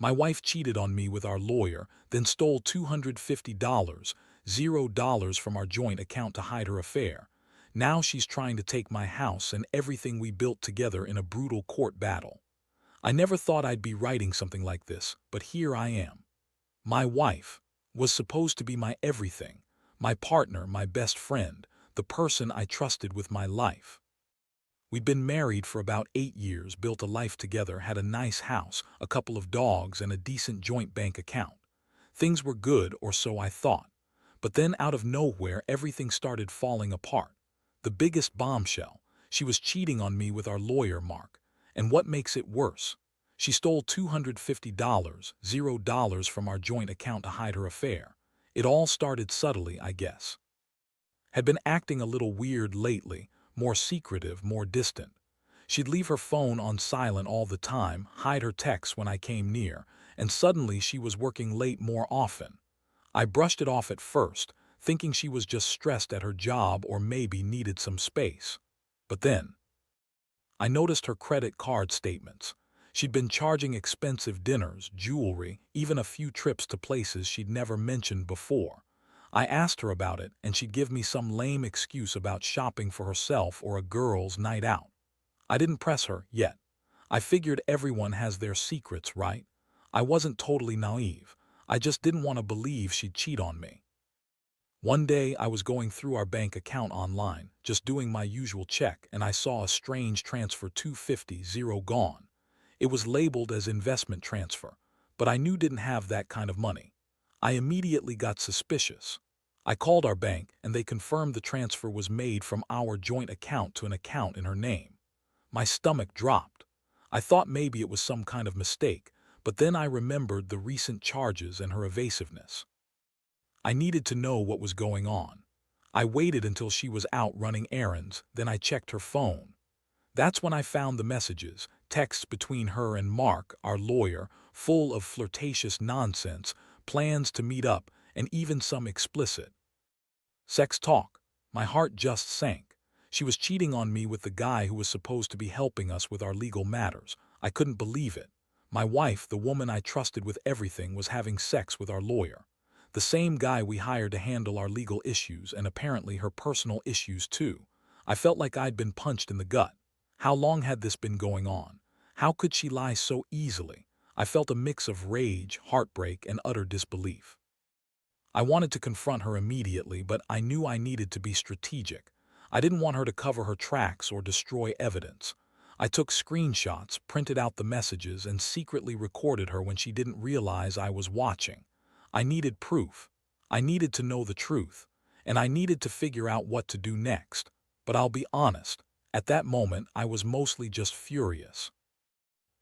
My wife cheated on me with our lawyer, then stole $250, $0 from our joint account to hide her affair. Now she's trying to take my house and everything we built together in a brutal court battle. I never thought I'd be writing something like this, but here I am. My wife was supposed to be my everything, my partner, my best friend, the person I trusted with my life. We'd been married for about 8 years, built a life together, had a nice house, a couple of dogs, and a decent joint bank account. Things were good, or so I thought. But then out of nowhere, everything started falling apart. The biggest bombshell: she was cheating on me with our lawyer, Mark. And what makes it worse? She stole $250, $0 from our joint account to hide her affair. It all started subtly, I guess. Had been acting a little weird lately, more secretive, more distant. She'd leave her phone on silent all the time, hide her texts when I came near, and suddenly she was working late more often. I brushed it off at first, thinking she was just stressed at her job or maybe needed some space. But then, I noticed her credit card statements. She'd been charging expensive dinners, jewelry, even a few trips to places she'd never mentioned before. I asked her about it, and she'd give me some lame excuse about shopping for herself or a girls' night out. I didn't press her yet. I figured everyone has their secrets, right? I wasn't totally naive. I just didn't want to believe she'd cheat on me. One day I was going through our bank account online, just doing my usual check, and I saw a strange transfer: $250, gone. It was labeled as investment transfer, but I knew didn't have that kind of money. I immediately got suspicious. I called our bank, and they confirmed the transfer was made from our joint account to an account in her name. My stomach dropped. I thought maybe it was some kind of mistake, but then I remembered the recent charges and her evasiveness. I needed to know what was going on. I waited until she was out running errands, then I checked her phone. That's when I found the messages, texts between her and Mark, our lawyer, full of flirtatious nonsense, plans to meet up, and even some explicit sex talk. My heart just sank. She was cheating on me with the guy who was supposed to be helping us with our legal matters. I couldn't believe it. My wife, the woman I trusted with everything, was having sex with our lawyer. The same guy we hired to handle our legal issues and apparently her personal issues too. I felt like I'd been punched in the gut. How long had this been going on? How could she lie so easily? I felt a mix of rage, heartbreak, and utter disbelief. I wanted to confront her immediately, but I knew I needed to be strategic. I didn't want her to cover her tracks or destroy evidence. I took screenshots, printed out the messages, and secretly recorded her when she didn't realize I was watching. I needed proof. I needed to know the truth. And I needed to figure out what to do next. But I'll be honest, at that moment I was mostly just furious.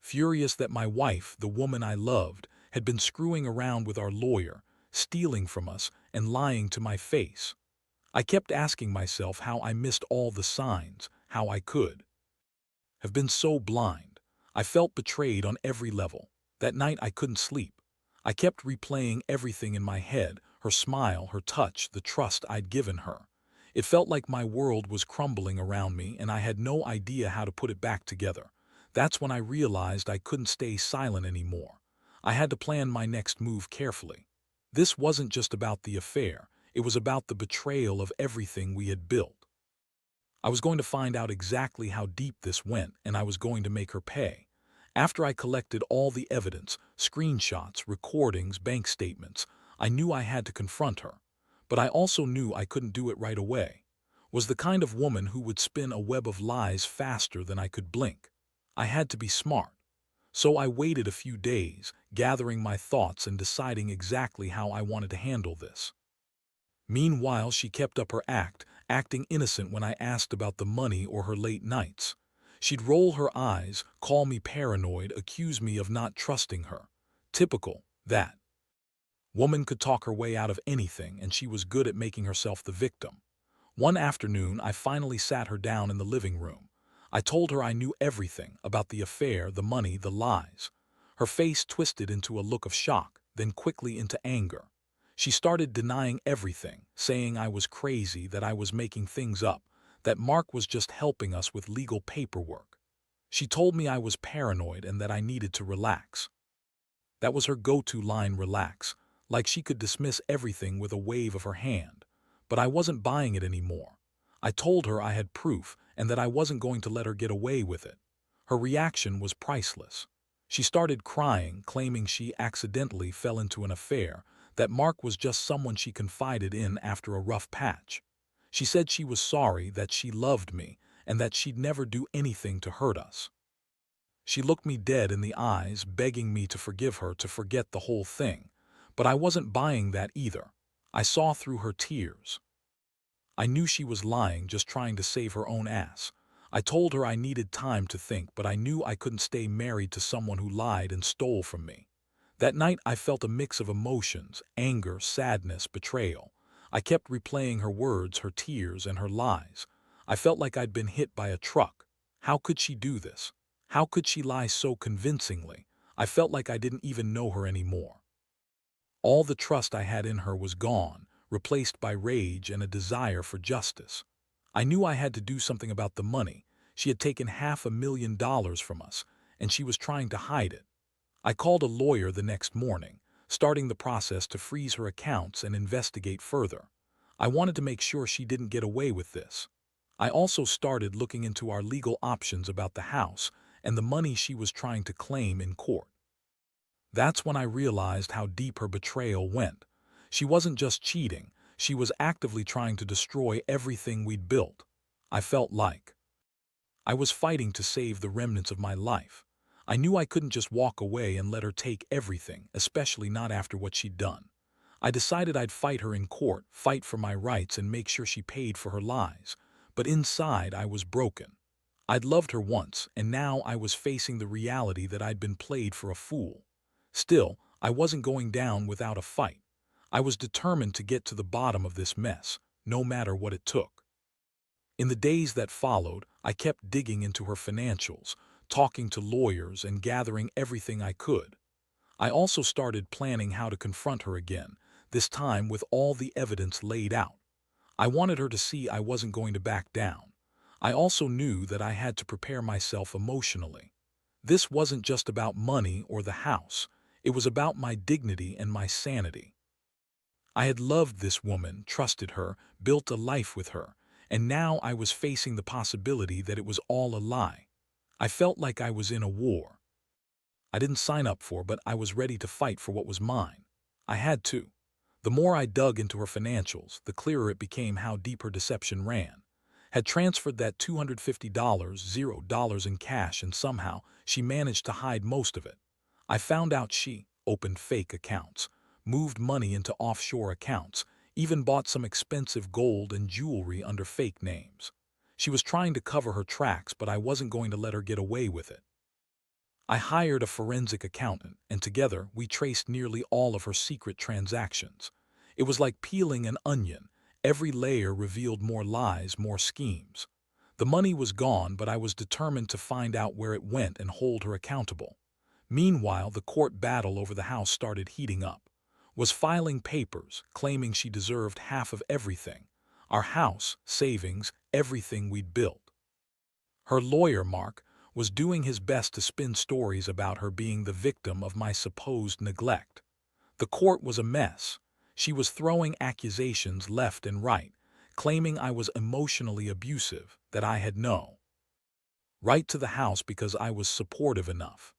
Furious that my wife, the woman I loved, had been screwing around with our lawyer, stealing from us, and lying to my face. I kept asking myself how I missed all the signs, how I could have been so blind. I felt betrayed on every level. That night I couldn't sleep. I kept replaying everything in my head: her smile, her touch, the trust I'd given her. It felt like my world was crumbling around me and I had no idea how to put it back together. That's when I realized I couldn't stay silent anymore. I had to plan my next move carefully. This wasn't just about the affair, it was about the betrayal of everything we had built. I was going to find out exactly how deep this went, and I was going to make her pay. After I collected all the evidence, screenshots, recordings, bank statements, I knew I had to confront her. But I also knew I couldn't do it right away. Was the kind of woman who would spin a web of lies faster than I could blink. I had to be smart. So I waited a few days, gathering my thoughts and deciding exactly how I wanted to handle this. Meanwhile, she kept up her act, acting innocent when I asked about the money or her late nights. She'd roll her eyes, call me paranoid, accuse me of not trusting her. Typical, that. Woman could talk her way out of anything, and she was good at making herself the victim. One afternoon, I finally sat her down in the living room. I told her I knew everything about the affair, the money, the lies. Her face twisted into a look of shock, then quickly into anger. She started denying everything, saying I was crazy, that I was making things up, that Mark was just helping us with legal paperwork. She told me I was paranoid and that I needed to relax. That was her go-to line, relax, like she could dismiss everything with a wave of her hand. But I wasn't buying it anymore. I told her I had proof and that I wasn't going to let her get away with it. Her reaction was priceless. She started crying, claiming she accidentally fell into an affair, that Mark was just someone she confided in after a rough patch. She said she was sorry, that she loved me, and that she'd never do anything to hurt us. She looked me dead in the eyes, begging me to forgive her, to forget the whole thing. But I wasn't buying that either. I saw through her tears. I knew she was lying, just trying to save her own ass. I told her I needed time to think, but I knew I couldn't stay married to someone who lied and stole from me. That night I felt a mix of emotions: anger, sadness, betrayal. I kept replaying her words, her tears, and her lies. I felt like I'd been hit by a truck. How could she do this? How could she lie so convincingly? I felt like I didn't even know her anymore. All the trust I had in her was gone, replaced by rage and a desire for justice. I knew I had to do something about the money. She had taken $500,000 from us, and she was trying to hide it. I called a lawyer the next morning, starting the process to freeze her accounts and investigate further. I wanted to make sure she didn't get away with this. I also started looking into our legal options about the house and the money she was trying to claim in court. That's when I realized how deep her betrayal went. She wasn't just cheating, she was actively trying to destroy everything we'd built. I felt like I was fighting to save the remnants of my life. I knew I couldn't just walk away and let her take everything, especially not after what she'd done. I decided I'd fight her in court, fight for my rights, and make sure she paid for her lies. But inside, I was broken. I'd loved her once, and now I was facing the reality that I'd been played for a fool. Still, I wasn't going down without a fight. I was determined to get to the bottom of this mess, no matter what it took. In the days that followed, I kept digging into her financials, talking to lawyers, and gathering everything I could. I also started planning how to confront her again, this time with all the evidence laid out. I wanted her to see I wasn't going to back down. I also knew that I had to prepare myself emotionally. This wasn't just about money or the house. It was about my dignity and my sanity. I had loved this woman, trusted her, built a life with her, and now I was facing the possibility that it was all a lie. I felt like I was in a war I didn't sign up for, but I was ready to fight for what was mine. I had to. The more I dug into her financials, the clearer it became how deep her deception ran. Had transferred that $250, $0 in cash, and somehow she managed to hide most of it. I found out she opened fake accounts, moved money into offshore accounts, even bought some expensive gold and jewelry under fake names. She was trying to cover her tracks, but I wasn't going to let her get away with it. I hired a forensic accountant, and together we traced nearly all of her secret transactions. It was like peeling an onion. Every layer revealed more lies, more schemes. The money was gone, but I was determined to find out where it went and hold her accountable. Meanwhile, the court battle over the house started heating up. Was filing papers, claiming she deserved half of everything. Our house, savings, everything we'd built. Her lawyer, Mark, was doing his best to spin stories about her being the victim of my supposed neglect. The court was a mess. She was throwing accusations left and right, claiming I was emotionally abusive, that I had no right to the house because I was supportive enough.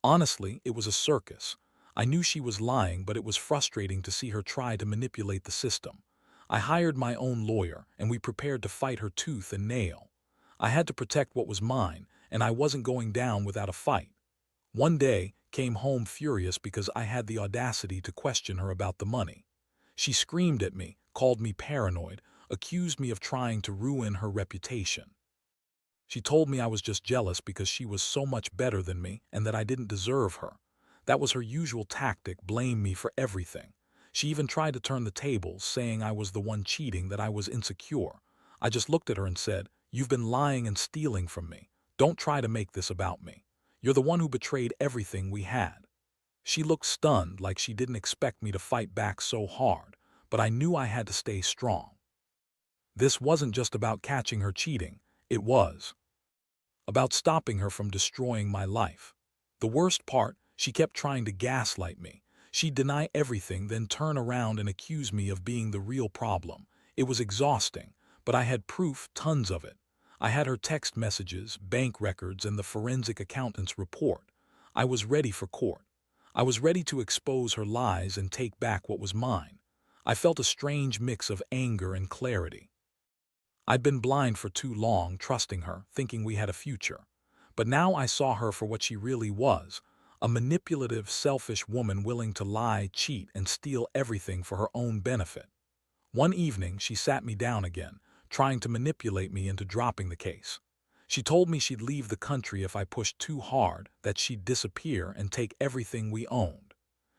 Honestly, it was a circus. I knew she was lying, but it was frustrating to see her try to manipulate the system. I hired my own lawyer, and we prepared to fight her tooth and nail. I had to protect what was mine, and I wasn't going down without a fight. One day, came home furious because I had the audacity to question her about the money. She screamed at me, called me paranoid, accused me of trying to ruin her reputation. She told me I was just jealous because she was so much better than me and that I didn't deserve her. That was her usual tactic, blame me for everything. She even tried to turn the tables, saying I was the one cheating, that I was insecure. I just looked at her and said, "You've been lying and stealing from me. Don't try to make this about me. You're the one who betrayed everything we had." She looked stunned, like she didn't expect me to fight back so hard, but I knew I had to stay strong. This wasn't just about catching her cheating, it was about stopping her from destroying my life. The worst part, She kept trying to gaslight me. She'd deny everything, then turn around and accuse me of being the real problem. It was exhausting, but I had proof, tons of it. I had her text messages, bank records, and the forensic accountant's report. I was ready for court. I was ready to expose her lies and take back what was mine. I felt a strange mix of anger and clarity. I'd been blind for too long, trusting her, thinking we had a future. But now I saw her for what she really was, a manipulative, selfish woman willing to lie, cheat, and steal everything for her own benefit. One evening, she sat me down again, trying to manipulate me into dropping the case. She told me she'd leave the country if I pushed too hard, that she'd disappear and take everything we owned.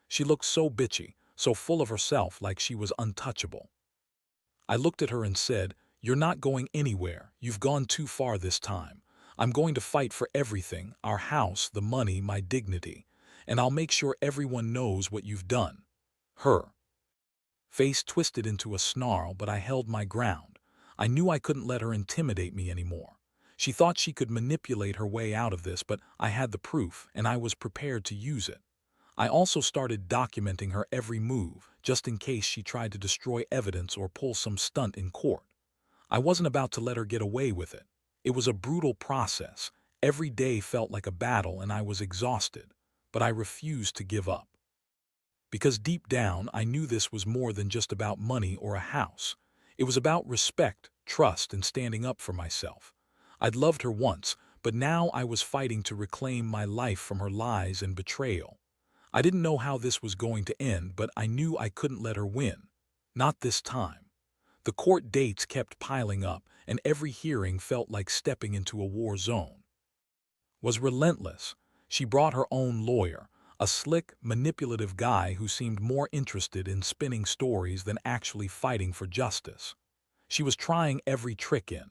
She looked so bitchy, so full of herself, like she was untouchable. I looked at her and said, "You're not going anywhere. You've gone too far this time. I'm going to fight for everything, our house, the money, my dignity. And I'll make sure everyone knows what you've done." Her face twisted into a snarl, but I held my ground. I knew I couldn't let her intimidate me anymore. She thought she could manipulate her way out of this, but I had the proof, and I was prepared to use it. I also started documenting her every move, just in case she tried to destroy evidence or pull some stunt in court. I wasn't about to let her get away with it. It was a brutal process. Every day felt like a battle, and I was exhausted. But I refused to give up. Because deep down, I knew this was more than just about money or a house. It was about respect, trust, and standing up for myself. I'd loved her once, but now I was fighting to reclaim my life from her lies and betrayal. I didn't know how this was going to end, but I knew I couldn't let her win. Not this time. The court dates kept piling up, and every hearing felt like stepping into a war zone. Was relentless. She brought her own lawyer, a slick, manipulative guy who seemed more interested in spinning stories than actually fighting for justice. She was trying every trick in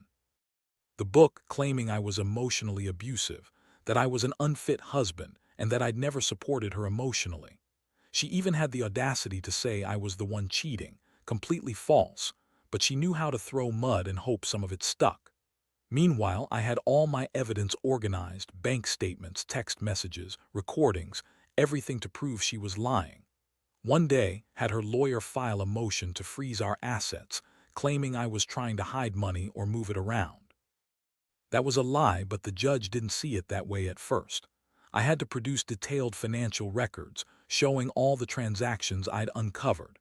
the book, claiming I was emotionally abusive, that I was an unfit husband, and that I'd never supported her emotionally. She even had the audacity to say I was the one cheating, completely false, but she knew how to throw mud and hope some of it stuck. Meanwhile, I had all my evidence organized, bank statements, text messages, recordings, everything to prove she was lying. One day, had her lawyer file a motion to freeze our assets, claiming I was trying to hide money or move it around. That was a lie, but the judge didn't see it that way at first. I had to produce detailed financial records, showing all the transactions I'd uncovered.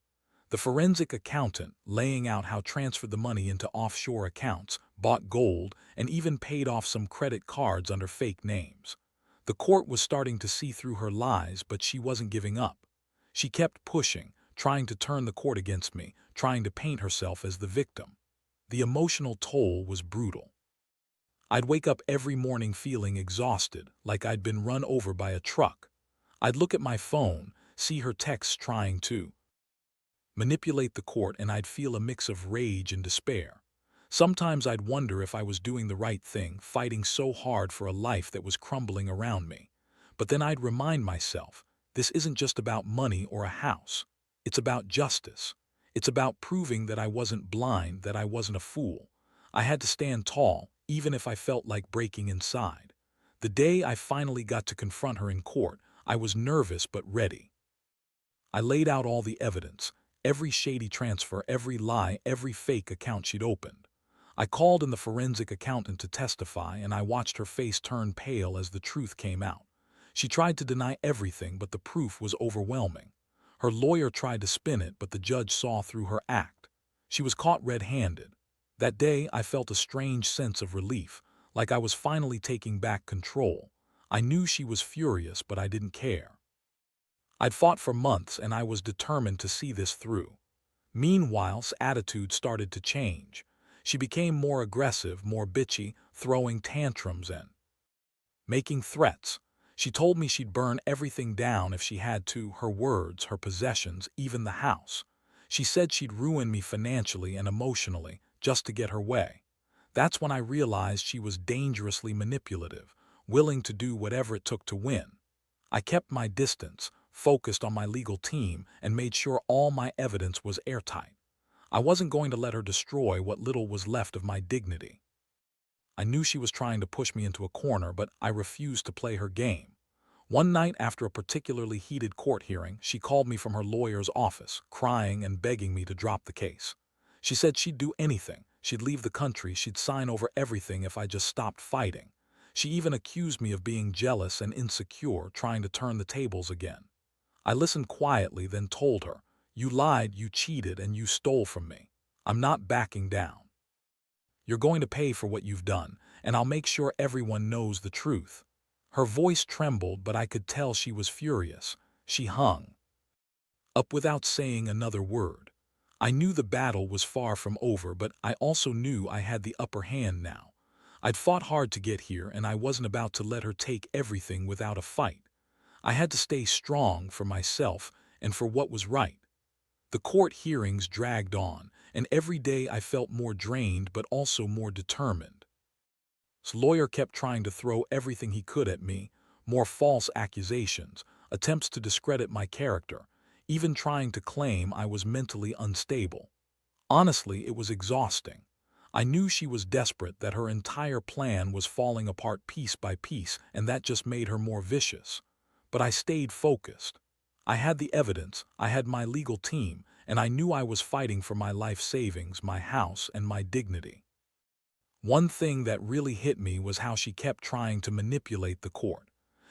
The forensic accountant laying out how transferred the money into offshore accounts, bought gold, and even paid off some credit cards under fake names. The court was starting to see through her lies, but she wasn't giving up. She kept pushing, trying to turn the court against me, trying to paint herself as the victim. The emotional toll was brutal. I'd wake up every morning feeling exhausted, like I'd been run over by a truck. I'd look at my phone, see her texts trying to manipulate the court, and I'd feel a mix of rage and despair. Sometimes I'd wonder if I was doing the right thing, fighting so hard for a life that was crumbling around me. But then I'd remind myself, this isn't just about money or a house. It's about justice. It's about proving that I wasn't blind, that I wasn't a fool. I had to stand tall, even if I felt like breaking inside. The day I finally got to confront her in court, I was nervous but ready. I laid out all the evidence, every shady transfer, every lie, every fake account she'd opened. I called in the forensic accountant to testify, and I watched her face turn pale as the truth came out. She tried to deny everything, but the proof was overwhelming. Her lawyer tried to spin it, but the judge saw through her act. She was caught red-handed. That day, I felt a strange sense of relief, like I was finally taking back control. I knew she was furious, but I didn't care. I'd fought for months, and I was determined to see this through. Meanwhile, her attitude started to change. She became more aggressive, more bitchy, throwing tantrums and making threats. She told me she'd burn everything down if she had to, her words, her possessions, even the house. She said she'd ruin me financially and emotionally just to get her way. That's when I realized she was dangerously manipulative, willing to do whatever it took to win. I kept my distance, focused on my legal team, and made sure all my evidence was airtight. I wasn't going to let her destroy what little was left of my dignity. I knew she was trying to push me into a corner, but I refused to play her game. One night after a particularly heated court hearing, she called me from her lawyer's office, crying and begging me to drop the case. She said she'd do anything. She'd leave the country, she'd sign over everything if I just stopped fighting. She even accused me of being jealous and insecure, trying to turn the tables again. I listened quietly, then told her, "You lied, you cheated, and you stole from me. I'm not backing down. You're going to pay for what you've done, and I'll make sure everyone knows the truth." Her voice trembled, but I could tell she was furious. She hung up without saying another word. I knew the battle was far from over, but I also knew I had the upper hand now. I'd fought hard to get here, and I wasn't about to let her take everything without a fight. I had to stay strong for myself and for what was right. The court hearings dragged on, and every day I felt more drained but also more determined. His lawyer kept trying to throw everything he could at me, more false accusations, attempts to discredit my character, even trying to claim I was mentally unstable. Honestly, it was exhausting. I knew she was desperate, that her entire plan was falling apart piece by piece, and that just made her more vicious. But I stayed focused. I had the evidence, I had my legal team, and I knew I was fighting for my life savings, my house, and my dignity. One thing that really hit me was how she kept trying to manipulate the court.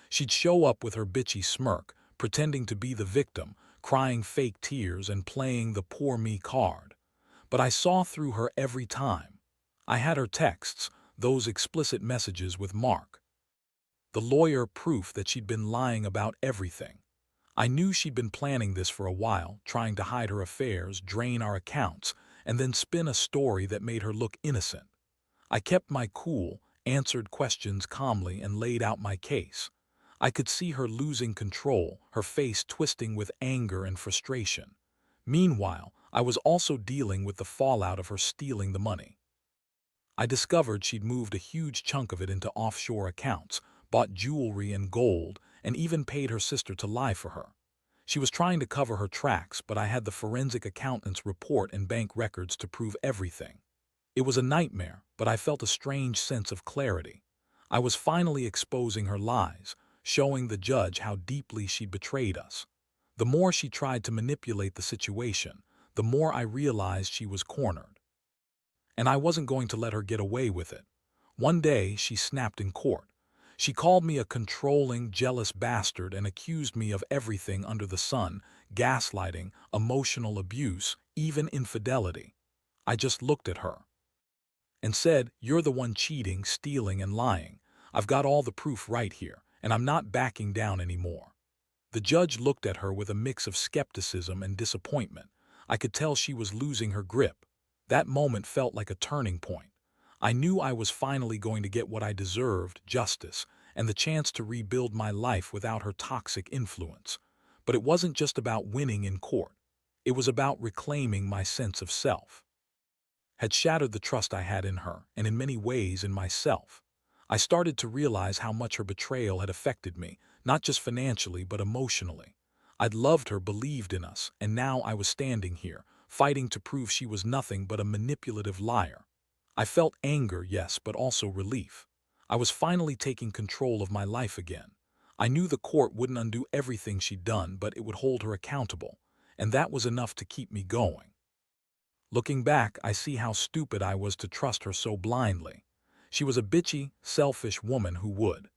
She'd show up with her bitchy smirk, pretending to be the victim, crying fake tears and playing the poor me card. But I saw through her every time. I had her texts, those explicit messages with Mark. The lawyer, proof that she'd been lying about everything. I knew she'd been planning this for a while, trying to hide her affairs, drain our accounts, and then spin a story that made her look innocent. I kept my cool, answered questions calmly, and laid out my case. I could see her losing control, her face twisting with anger and frustration. Meanwhile, I was also dealing with the fallout of her stealing the money. I discovered she'd moved a huge chunk of it into offshore accounts, bought jewelry and gold, and even paid her sister to lie for her. She was trying to cover her tracks, but I had the forensic accountant's report and bank records to prove everything. It was a nightmare, but I felt a strange sense of clarity. I was finally exposing her lies, showing the judge how deeply she'd betrayed us. The more she tried to manipulate the situation, the more I realized she was cornered. And I wasn't going to let her get away with it. One day, she snapped in court. She called me a controlling, jealous bastard and accused me of everything under the sun: gaslighting, emotional abuse, even infidelity. I just looked at her and said, "You're the one cheating, stealing, and lying. I've got all the proof right here, and I'm not backing down anymore." The judge looked at her with a mix of skepticism and disappointment. I could tell she was losing her grip. That moment felt like a turning point. I knew I was finally going to get what I deserved: justice, and the chance to rebuild my life without her toxic influence. But it wasn't just about winning in court. It was about reclaiming my sense of self. Had shattered the trust I had in her, and in many ways in myself. I started to realize how much her betrayal had affected me, not just financially but emotionally. I'd loved her, believed in us, and now I was standing here, fighting to prove she was nothing but a manipulative liar. I felt anger, yes, but also relief. I was finally taking control of my life again. I knew the court wouldn't undo everything she'd done, but it would hold her accountable, and that was enough to keep me going. Looking back, I see how stupid I was to trust her so blindly. She was a bitchy, selfish woman who would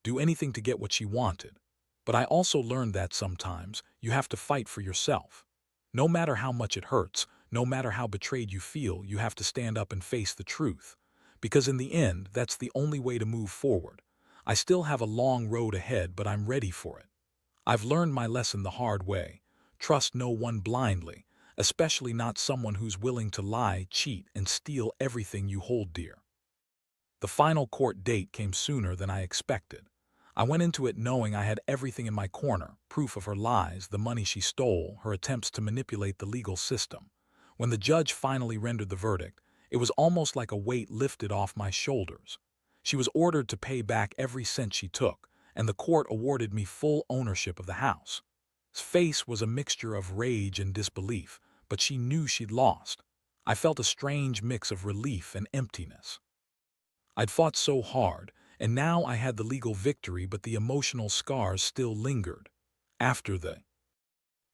do anything to get what she wanted. But I also learned that sometimes you have to fight for yourself. No matter how much it hurts, no matter how betrayed you feel, you have to stand up and face the truth. Because in the end, that's the only way to move forward. I still have a long road ahead, but I'm ready for it. I've learned my lesson the hard way. Trust no one blindly, especially not someone who's willing to lie, cheat, and steal everything you hold dear. The final court date came sooner than I expected. I went into it knowing I had everything in my corner: proof of her lies, the money she stole, her attempts to manipulate the legal system. When the judge finally rendered the verdict, it was almost like a weight lifted off my shoulders. She was ordered to pay back every cent she took, and the court awarded me full ownership of the house. His face was a mixture of rage and disbelief, but she knew she'd lost. I felt a strange mix of relief and emptiness. I'd fought so hard, And now I had the legal victory, but the emotional scars still lingered. After the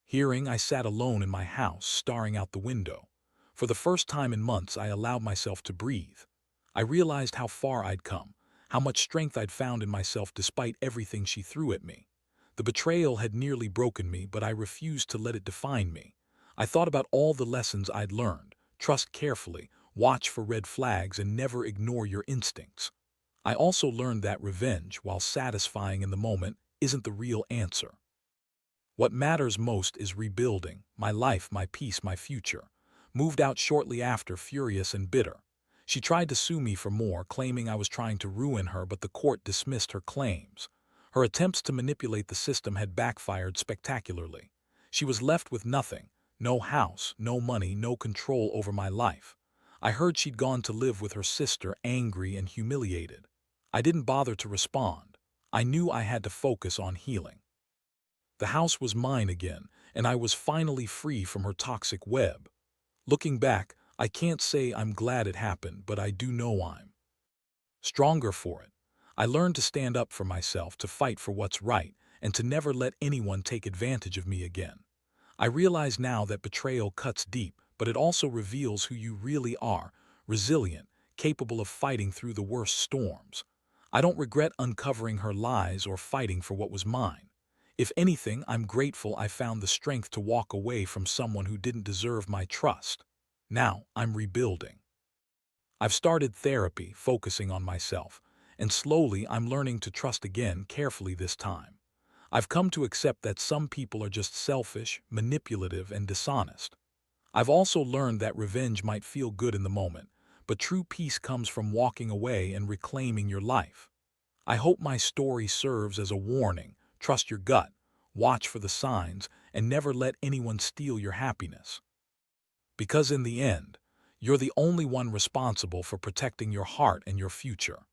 hearing, I sat alone in my house, staring out the window. For the first time in months, I allowed myself to breathe. I realized how far I'd come, how much strength I'd found in myself despite everything she threw at me. The betrayal had nearly broken me, but I refused to let it define me. I thought about all the lessons I'd learned: trust carefully, watch for red flags, and never ignore your instincts. I also learned that revenge, while satisfying in the moment, isn't the real answer. What matters most is rebuilding my life, my peace, my future. Moved out shortly after, furious and bitter. She tried to sue me for more, claiming I was trying to ruin her, but the court dismissed her claims. Her attempts to manipulate the system had backfired spectacularly. She was left with nothing: no house, no money, no control over my life. I heard she'd gone to live with her sister, angry and humiliated. I didn't bother to respond. I knew I had to focus on healing. The house was mine again, and I was finally free from her toxic web. Looking back, I can't say I'm glad it happened, but I do know I'm stronger for it. I learned to stand up for myself, to fight for what's right, and to never let anyone take advantage of me again. I realize now that betrayal cuts deep, but it also reveals who you really are: resilient, capable of fighting through the worst storms. I don't regret uncovering her lies or fighting for what was mine. If anything, I'm grateful I found the strength to walk away from someone who didn't deserve my trust. Now I'm rebuilding. I've started therapy, focusing on myself, and slowly I'm learning to trust again, carefully this time. I've come to accept that some people are just selfish, manipulative, and dishonest. I've also learned that revenge might feel good in the moment, but true peace comes from walking away and reclaiming your life. I hope my story serves as a warning: trust your gut, watch for the signs, and never let anyone steal your happiness. Because in the end, you're the only one responsible for protecting your heart and your future.